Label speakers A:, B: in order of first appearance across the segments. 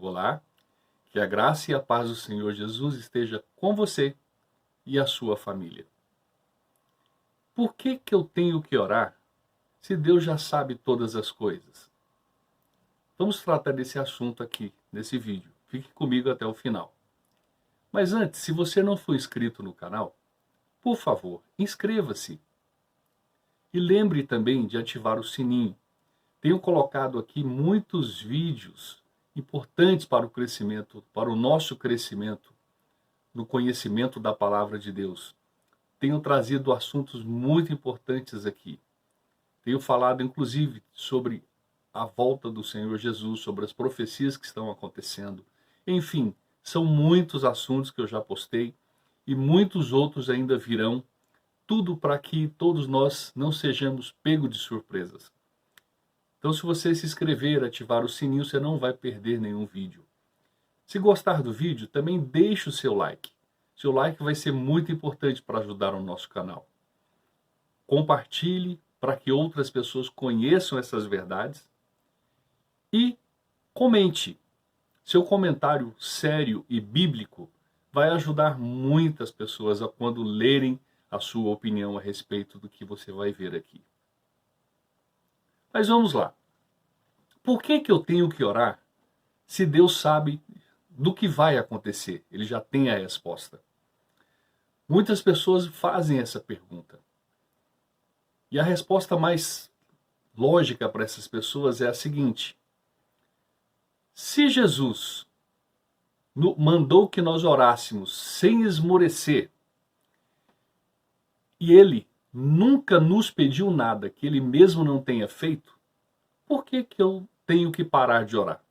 A: Olá, que a graça e a paz do Senhor Jesus esteja com você e a sua família. Por que eu tenho que orar se Deus já sabe todas as coisas? Vamos tratar desse assunto aqui, nesse vídeo. Fique comigo até o final. Mas antes, se você não for inscrito no canal, por favor, inscreva-se. E lembre também de ativar o sininho. Tenho colocado aqui muitos vídeos importantes para o crescimento, para o nosso crescimento no conhecimento da palavra de Deus. Tenho trazido assuntos muito importantes aqui. Tenho falado, inclusive, sobre a volta do Senhor Jesus, sobre as profecias que estão acontecendo. Enfim, são muitos assuntos que eu já postei e muitos outros ainda virão. Tudo para que todos nós não sejamos pegos de surpresas. Então, se você se inscrever, ativar o sininho, você não vai perder nenhum vídeo. Se gostar do vídeo, também deixe o seu like. Seu like vai ser muito importante para ajudar o nosso canal. Compartilhe para que outras pessoas conheçam essas verdades. E comente. Seu comentário sério e bíblico vai ajudar muitas pessoas a quando lerem a sua opinião a respeito do que você vai ver aqui. Mas vamos lá. Por que eu tenho que orar se Deus sabe do que vai acontecer? Ele já tem a resposta. Muitas pessoas fazem essa pergunta. E a resposta mais lógica para essas pessoas é a seguinte: se Jesus mandou que nós orássemos sem esmorecer, e Ele nunca nos pediu nada que Ele mesmo não tenha feito, por que eu tenho que parar de orar?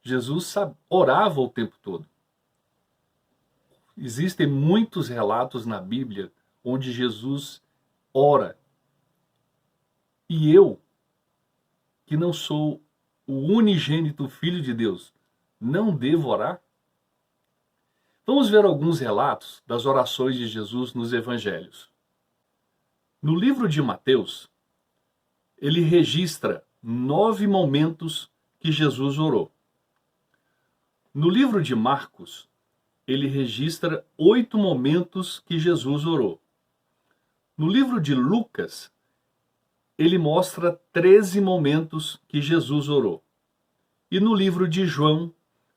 A: Jesus orava o tempo todo. Existem muitos relatos na Bíblia onde Jesus ora. E eu, que não sou o unigênito Filho de Deus, não devo orar? Vamos ver alguns relatos das orações de Jesus nos evangelhos. No livro de Mateus, ele registra 9 momentos que Jesus orou. No livro de Marcos, ele registra 8 momentos que Jesus orou. No livro de Lucas, ele mostra 13 momentos que Jesus orou. E no livro de João,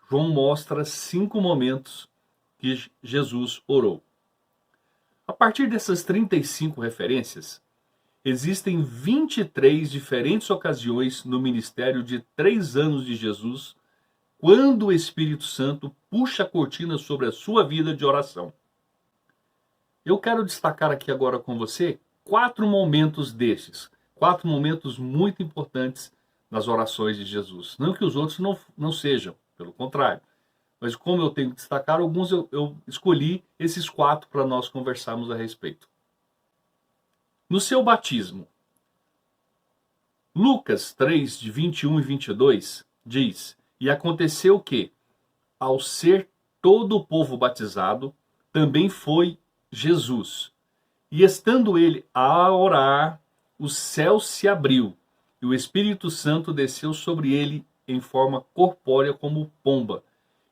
A: João mostra 5 momentos que Jesus orou. A partir dessas 35 referências, existem 23 diferentes ocasiões no ministério de 3 anos de Jesus, quando o Espírito Santo puxa a cortina sobre a sua vida de oração. Eu quero destacar aqui agora com você 4 momentos desses, 4 momentos muito importantes nas orações de Jesus. Não que os outros não sejam, pelo contrário. Mas como eu tenho que destacar alguns, eu escolhi esses 4 para nós conversarmos a respeito. No seu batismo, Lucas 3, de 21 e 22, diz: E aconteceu que, ao ser todo o povo batizado, também foi Jesus. E estando ele a orar, o céu se abriu, e o Espírito Santo desceu sobre ele em forma corpórea como pomba,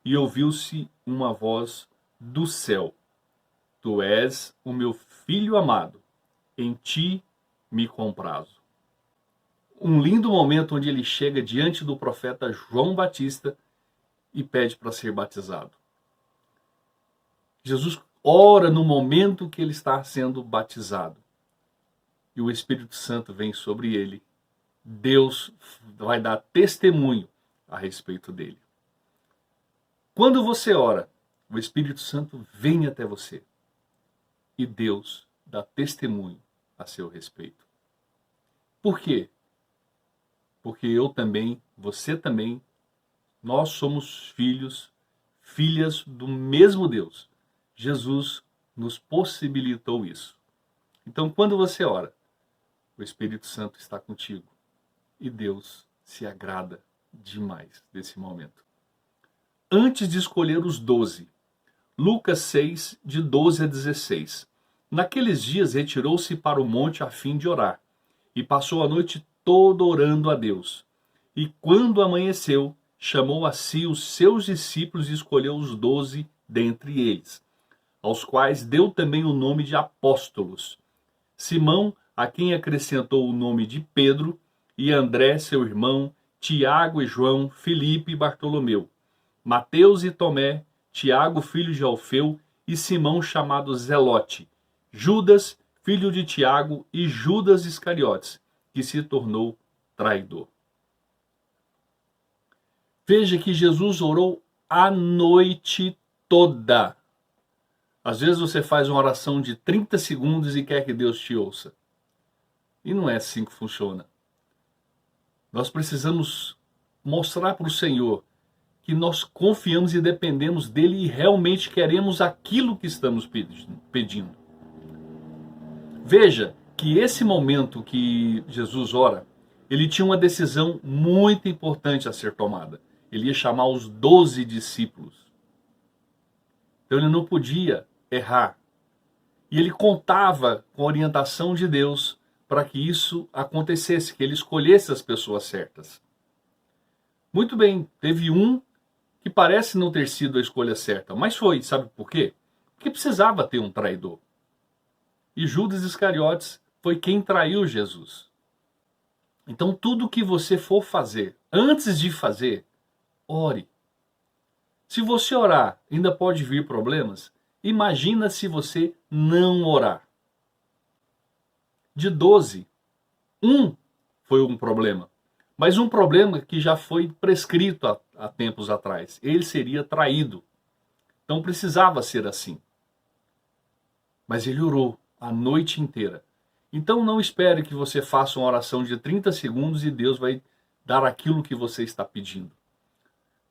A: e ouviu-se uma voz do céu: Tu és o meu filho amado, em ti me comprazo. Um lindo momento onde ele chega diante do profeta João Batista e pede para ser batizado. Jesus ora no momento que ele está sendo batizado. E o Espírito Santo vem sobre ele. Deus vai dar testemunho a respeito dele. Quando você ora, o Espírito Santo vem até você. E Deus dá testemunho a seu respeito. Por quê? Porque eu também, você também, nós somos filhos, filhas do mesmo Deus. Jesus nos possibilitou isso. Então, quando você ora, o Espírito Santo está contigo. E Deus se agrada demais desse momento. Antes de escolher os 12, Lucas 6, de 12 a 16. Naqueles dias retirou-se para o monte a fim de orar, e passou a noite toda orando a Deus. E quando amanheceu, chamou a si os seus discípulos e escolheu os 12 dentre eles, aos quais deu também o nome de apóstolos. Simão, a quem acrescentou o nome de Pedro, e André, seu irmão, Tiago e João, Filipe e Bartolomeu, Mateus e Tomé, Tiago, filho de Alfeu, e Simão, chamado Zelote, Judas, filho de Tiago, e Judas Iscariotes, que se tornou traidor. Veja que Jesus orou a noite toda. Às vezes você faz uma oração de 30 segundos e quer que Deus te ouça. E não é assim que funciona. Nós precisamos mostrar para o Senhor que nós confiamos e dependemos dele e realmente queremos aquilo que estamos pedindo. Veja que esse momento que Jesus ora, ele tinha uma decisão muito importante a ser tomada. Ele ia chamar os 12 discípulos. Então ele não podia errar. E ele contava com a orientação de Deus para que isso acontecesse, que ele escolhesse as pessoas certas. Muito bem, teve um que parece não ter sido a escolha certa, mas foi, sabe por quê? Porque precisava ter um traidor. E Judas Iscariotes foi quem traiu Jesus. Então tudo que você for fazer, antes de fazer, ore. Se você orar, ainda pode vir problemas. Imagina se você não orar. De 12, um foi um problema. Mas um problema que já foi prescrito há tempos atrás. Ele seria traído. Então precisava ser assim. Mas ele orou a noite inteira. Então não espere que você faça uma oração de 30 segundos e Deus vai dar aquilo que você está pedindo.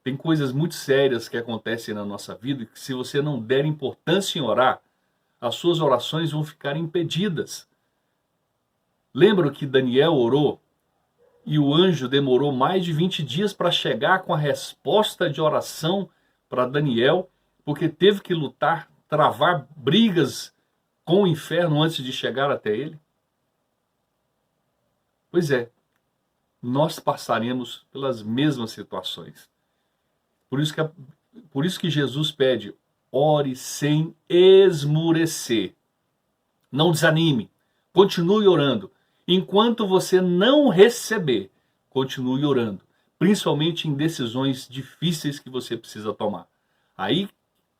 A: Tem coisas muito sérias que acontecem na nossa vida que se você não der importância em orar, as suas orações vão ficar impedidas. Lembra que Daniel orou e o anjo demorou mais de 20 dias para chegar com a resposta de oração para Daniel, porque teve que lutar, travar brigas com o inferno antes de chegar até ele? Pois é, nós passaremos pelas mesmas situações. Por isso que Jesus pede, ore sem esmurecer. Não desanime, continue orando. Enquanto você não receber, continue orando. Principalmente em decisões difíceis que você precisa tomar. Aí,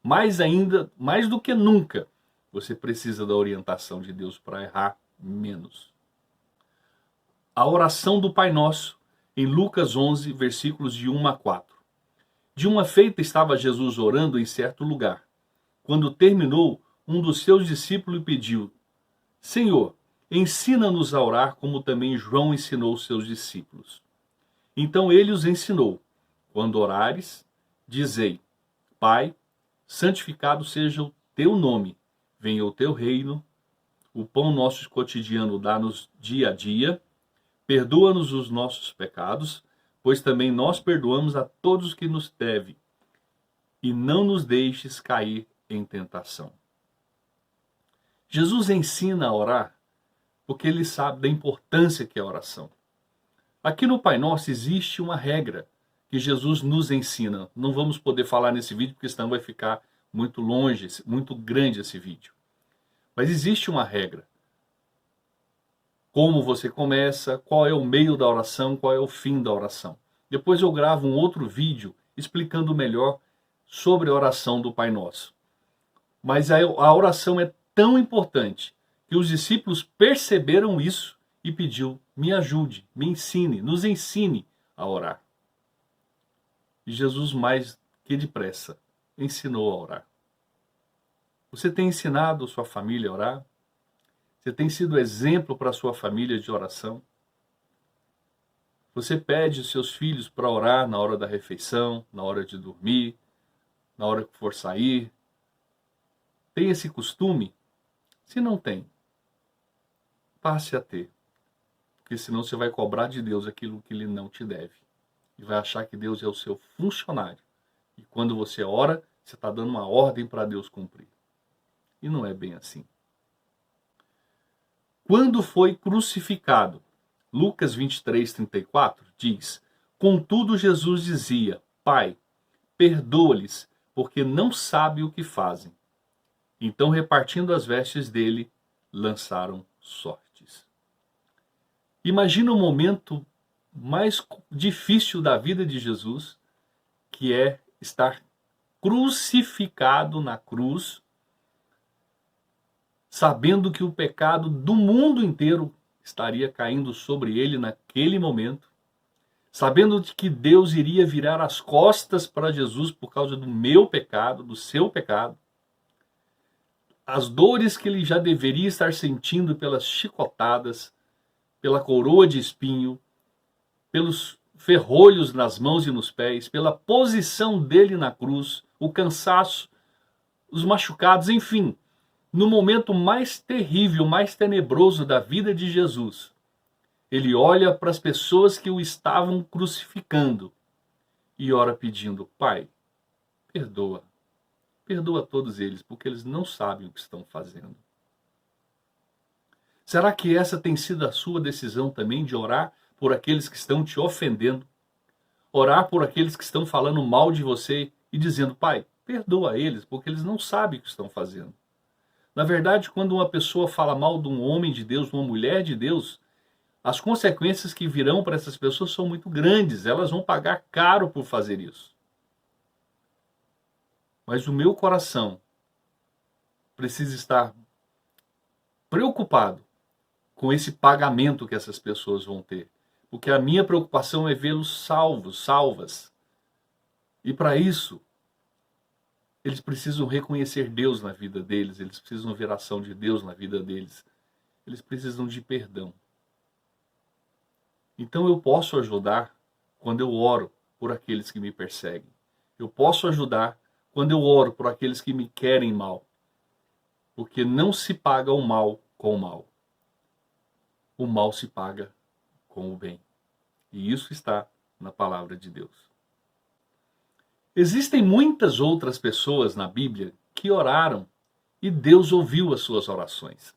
A: mais ainda, mais do que nunca, você precisa da orientação de Deus para errar menos. A oração do Pai Nosso, em Lucas 11, versículos de 1 a 4. De uma feita estava Jesus orando em certo lugar. Quando terminou, um dos seus discípulos pediu, Senhor, ensina-nos a orar como também João ensinou os seus discípulos. Então ele os ensinou, quando orares, dizei, Pai, santificado seja o teu nome, venha o teu reino, o pão nosso cotidiano dá-nos dia a dia, perdoa-nos os nossos pecados, pois também nós perdoamos a todos os que nos devem, e não nos deixes cair em tentação. Jesus ensina a orar porque ele sabe da importância que é a oração. Aqui no Pai Nosso existe uma regra que Jesus nos ensina. Não vamos poder falar nesse vídeo porque senão vai ficar muito longe, muito grande esse vídeo. Mas existe uma regra. Como você começa, qual é o meio da oração, qual é o fim da oração. Depois eu gravo um outro vídeo explicando melhor sobre a oração do Pai Nosso. Mas a oração é tão importante que os discípulos perceberam isso e pediu, me ajude, me ensine, nos ensine a orar. E Jesus, mais que depressa, ensinou a orar. Você tem ensinado sua família a orar? Você tem sido exemplo para a sua família de oração? Você pede os seus filhos para orar na hora da refeição, na hora de dormir, na hora que for sair? Tem esse costume? Se não tem, passe a ter. Porque senão você vai cobrar de Deus aquilo que Ele não te deve. E vai achar que Deus é o seu funcionário. E quando você ora, você está dando uma ordem para Deus cumprir. E não é bem assim. Quando foi crucificado, Lucas 23, 34 diz, contudo Jesus dizia, Pai, perdoa-lhes, porque não sabem o que fazem. Então, repartindo as vestes dele, lançaram sortes. Imagina o momento mais difícil da vida de Jesus, que é estar crucificado na cruz, sabendo que o pecado do mundo inteiro estaria caindo sobre ele naquele momento, sabendo de que Deus iria virar as costas para Jesus por causa do meu pecado, do seu pecado, as dores que ele já deveria estar sentindo pelas chicotadas, pela coroa de espinho, pelos ferrolhos nas mãos e nos pés, pela posição dele na cruz, o cansaço, os machucados, enfim, no momento mais terrível, mais tenebroso da vida de Jesus, ele olha para as pessoas que o estavam crucificando e ora pedindo: Pai, perdoa. Perdoa todos eles, porque eles não sabem o que estão fazendo. Será que essa tem sido a sua decisão também, de orar por aqueles que estão te ofendendo? Orar por aqueles que estão falando mal de você e dizendo: Pai, perdoa eles, porque eles não sabem o que estão fazendo. Na verdade, quando uma pessoa fala mal de um homem de Deus, de uma mulher de Deus, as consequências que virão para essas pessoas são muito grandes. Elas vão pagar caro por fazer isso. Mas o meu coração precisa estar preocupado com esse pagamento que essas pessoas vão ter. Porque a minha preocupação é vê-los salvos, salvas. E para isso, eles precisam reconhecer Deus na vida deles, eles precisam ver a ação de Deus na vida deles. Eles precisam de perdão. Então eu posso ajudar quando eu oro por aqueles que me perseguem. Eu posso ajudar quando eu oro por aqueles que me querem mal. Porque não se paga o mal com o mal. O mal se paga com o bem. E isso está na palavra de Deus. Existem muitas outras pessoas na Bíblia que oraram e Deus ouviu as suas orações.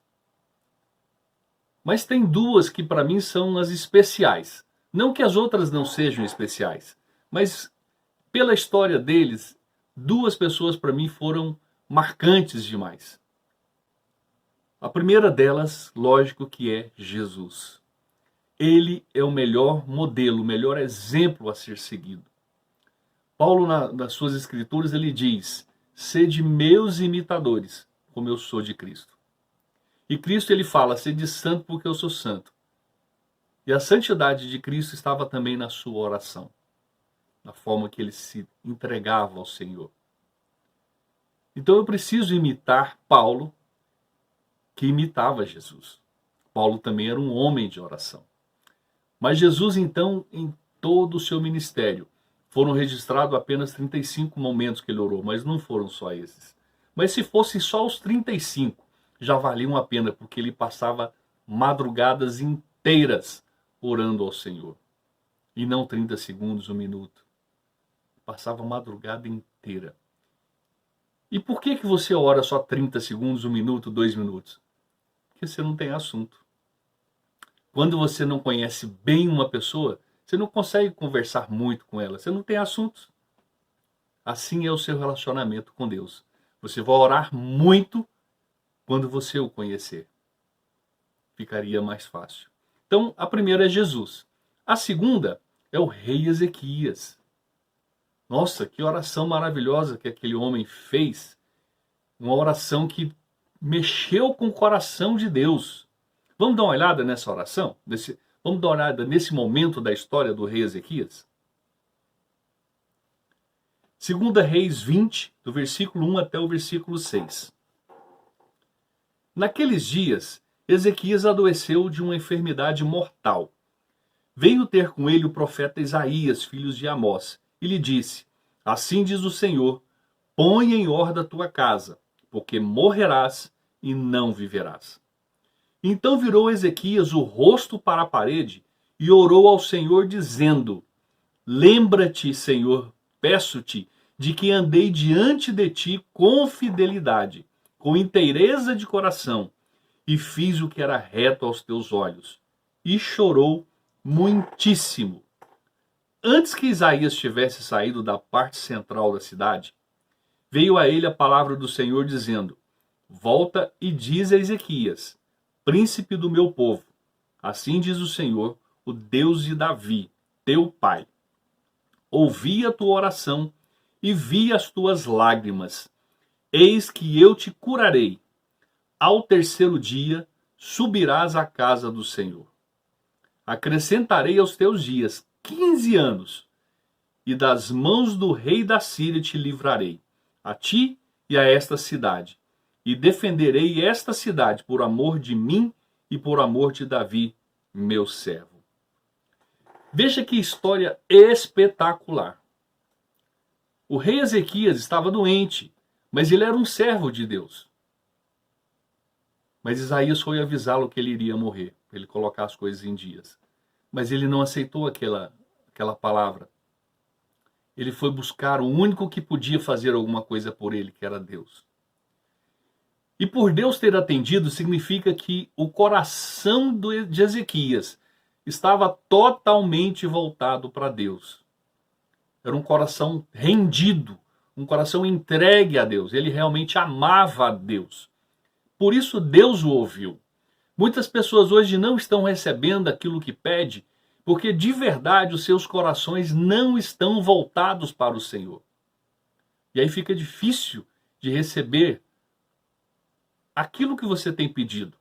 A: Mas tem duas que para mim são as especiais. Não que as outras não sejam especiais, mas pela história deles, duas pessoas para mim foram marcantes demais. A primeira delas, lógico que é Jesus. Ele é o melhor modelo, o melhor exemplo a ser seguido. Paulo, nas suas escrituras, ele diz: sede meus imitadores, como eu sou de Cristo. E Cristo, ele fala: sede santo porque eu sou santo. E a santidade de Cristo estava também na sua oração, na forma que ele se entregava ao Senhor. Então eu preciso imitar Paulo, que imitava Jesus. Paulo também era um homem de oração. Mas Jesus, então, em todo o seu ministério, foram registrados apenas 35 momentos que ele orou, mas não foram só esses. Mas se fossem só os 35, já valiam a pena, porque ele passava madrugadas inteiras orando ao Senhor. E não 30 segundos, 1 minuto. Passava a madrugada inteira. E por que você ora só 30 segundos, 1 minuto, 2 minutos? Porque você não tem assunto. Quando você não conhece bem uma pessoa, você não consegue conversar muito com ela, você não tem assuntos. Assim é o seu relacionamento com Deus. Você vai orar muito quando você o conhecer. Ficaria mais fácil. Então, a primeira é Jesus. A segunda é o rei Ezequias. Nossa, que oração maravilhosa que aquele homem fez. Uma oração que mexeu com o coração de Deus. Vamos dar uma olhada nessa oração? Vamos dar uma olhada nesse momento da história do rei Ezequias? 2 Reis 20, do versículo 1 até o versículo 6. Naqueles dias, Ezequias adoeceu de uma enfermidade mortal. Veio ter com ele o profeta Isaías, filho de Amós, e lhe disse: assim diz o Senhor, põe em ordem a tua casa, porque morrerás e não viverás. Então virou Ezequias o rosto para a parede e orou ao Senhor, dizendo: lembra-te, Senhor, peço-te, de que andei diante de ti com fidelidade, com inteireza de coração, e fiz o que era reto aos teus olhos. E chorou muitíssimo. Antes que Isaías tivesse saído da parte central da cidade, veio a ele a palavra do Senhor dizendo: volta e diz a Ezequias, príncipe do meu povo, assim diz o Senhor, o Deus de Davi, teu pai. Ouvi a tua oração e vi as tuas lágrimas. Eis que eu te curarei. Ao terceiro dia subirás à casa do Senhor. Acrescentarei aos teus dias 15 anos, e das mãos do rei da Síria te livrarei, a ti e a esta cidade. E defenderei esta cidade por amor de mim e por amor de Davi, meu servo. Veja que história espetacular. O rei Ezequias estava doente, mas ele era um servo de Deus. Mas Isaías foi avisá-lo que ele iria morrer, para ele colocar as coisas em dias. Mas ele não aceitou aquela palavra. Ele foi buscar o único que podia fazer alguma coisa por ele, que era Deus. E por Deus ter atendido, significa que o coração de Ezequias estava totalmente voltado para Deus. Era um coração rendido, um coração entregue a Deus. Ele realmente amava a Deus. Por isso Deus o ouviu. Muitas pessoas hoje não estão recebendo aquilo que pede, porque de verdade os seus corações não estão voltados para o Senhor. E aí fica difícil de receber aquilo que você tem pedido.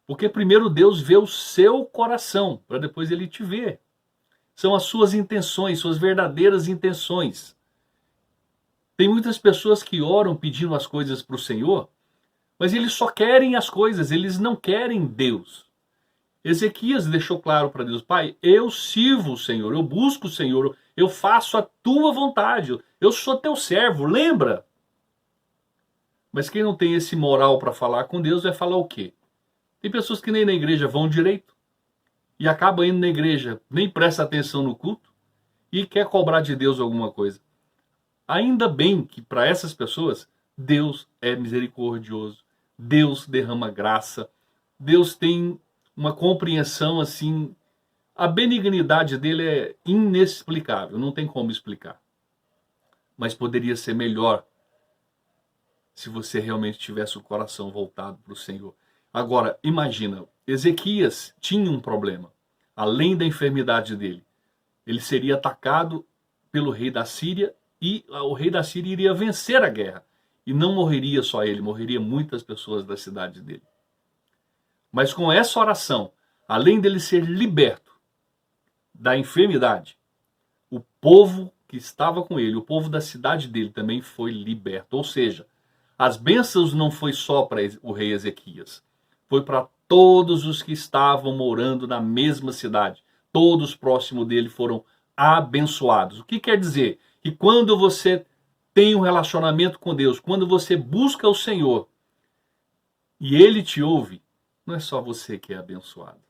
A: Porque primeiro Deus vê o seu coração, para depois ele te ver. São as suas intenções, suas verdadeiras intenções. Tem muitas pessoas que oram pedindo as coisas para o Senhor, mas eles só querem as coisas, eles não querem Deus. Ezequias deixou claro para Deus: Pai, eu sirvo o Senhor, eu busco o Senhor, eu faço a tua vontade, eu sou teu servo, lembra? Mas quem não tem esse moral para falar com Deus vai falar o quê? Tem pessoas que nem na igreja vão direito e acabam indo na igreja, nem presta atenção no culto e quer cobrar de Deus alguma coisa. Ainda bem que para essas pessoas Deus é misericordioso, Deus derrama graça, Deus tem uma compreensão assim, a benignidade dele é inexplicável, não tem como explicar. Mas poderia ser melhor se você realmente tivesse o coração voltado para o Senhor. Agora, imagina, Ezequias tinha um problema. Além da enfermidade dele, ele seria atacado pelo rei da Síria e o rei da Síria iria vencer a guerra. E não morreria só ele, morreria muitas pessoas da cidade dele. Mas com essa oração, além dele ser liberto da enfermidade, o povo que estava com ele, o povo da cidade dele também foi liberto. Ou seja, as bênçãos não foi só para o rei Ezequias, foi para todos os que estavam morando na mesma cidade. Todos próximos dele foram abençoados. O que quer dizer? Que quando você tem um relacionamento com Deus, quando você busca o Senhor e Ele te ouve, não é só você que é abençoado.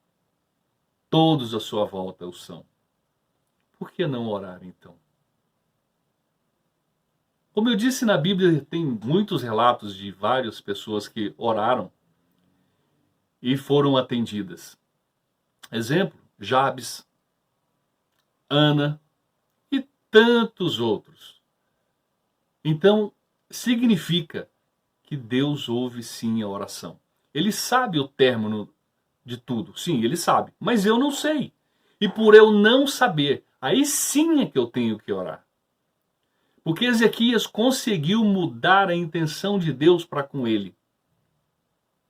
A: Todos à sua volta o são. Por que não orar então? Como eu disse, na Bíblia tem muitos relatos de várias pessoas que oraram e foram atendidas. Exemplo, Jabes, Ana e tantos outros. Então, significa que Deus ouve sim a oração. Ele sabe o término de tudo. Sim, ele sabe. Mas eu não sei. E por eu não saber, aí sim é que eu tenho que orar. Porque Ezequias conseguiu mudar a intenção de Deus para com ele.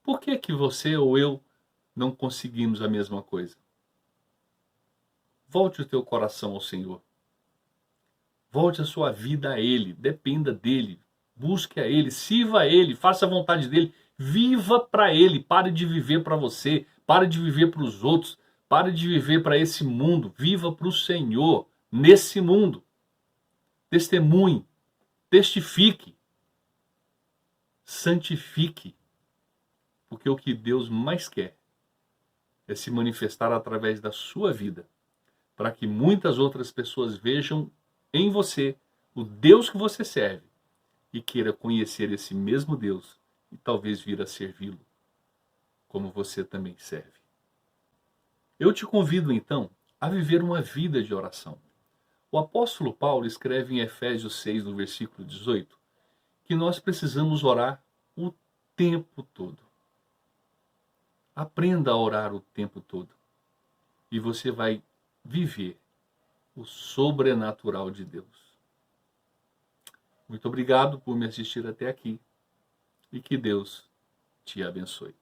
A: Por que você ou eu não conseguimos a mesma coisa? Volte o teu coração ao Senhor. Volte a sua vida a Ele. Dependa dEle. Busque a Ele. Sirva a Ele. Faça a vontade dEle. Viva para Ele. Pare de viver para você. Pare de viver para os outros. Pare de viver para esse mundo. Viva para o Senhor nesse mundo. Testemunhe. Testifique. Santifique. Porque o que Deus mais quer é se manifestar através da sua vida, para que muitas outras pessoas vejam em você o Deus que você serve e queira conhecer esse mesmo Deus e talvez vir a servi-lo, como você também serve. Eu te convido então a viver uma vida de oração. O apóstolo Paulo escreve em Efésios 6, no versículo 18, que nós precisamos orar o tempo todo. Aprenda a orar o tempo todo e você vai viver o sobrenatural de Deus. Muito obrigado por me assistir até aqui e que Deus te abençoe.